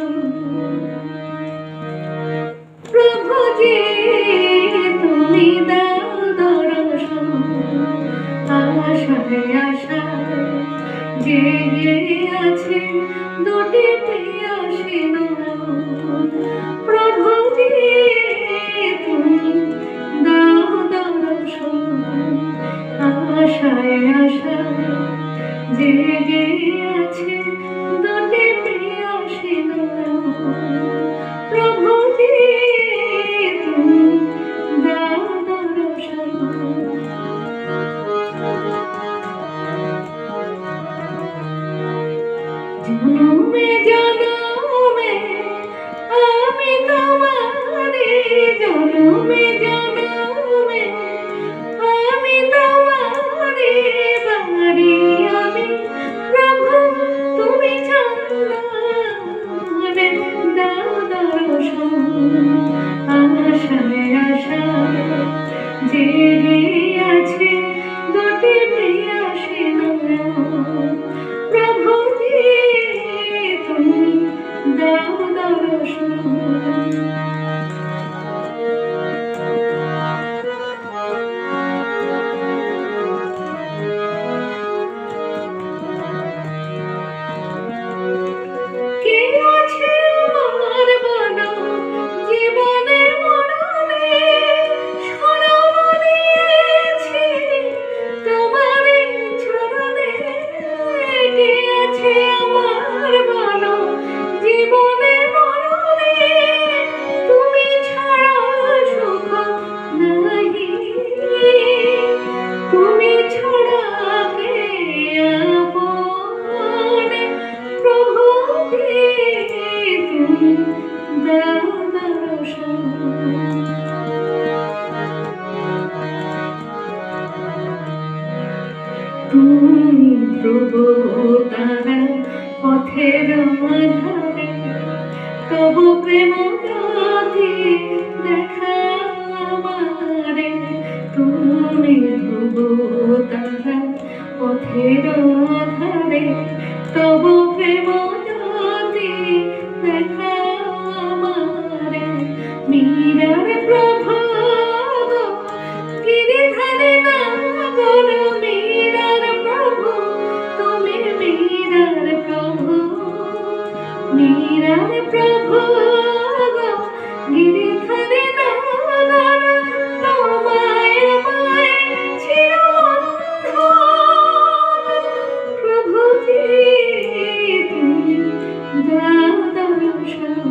দর্শন প্রভুজি তুমি দাও দর্শন আশায় আশায় জেগে আছে দুটি প্রিয়াসী নয়ন প্রভুজি তুমি দাও দর্শন আশায় আশায় জেগে আছে দুটি প্রিয়াসী নয়ন প্রভুজি তুমি দাও দর্শন জনমে জনমে আমি তোমারে জনমে জনমে আমি তোমারে বাড়ি আমি প্রভু তুমি চন্দনে দাও দর্শন আশায় আশায় জেগে আছে দুটি প্রিয়াসী নয়ন প্রভুজি তুমি দাও দর্শন তুমি প্রভু তারা পথের মাঝারে তবু প্রেম জ্যোতি দেখা আমারে তুমি প্রভু তারা পথের ধারে তবু প্রেম জ্যোতি দেখা আমারে মীরার প্রভু গিরিধারে না করো মীরার প্রভু গিরিধারে না করো তোমায় আমায় চিরবন্ধ প্রভুজি তুমি দাও দর্শন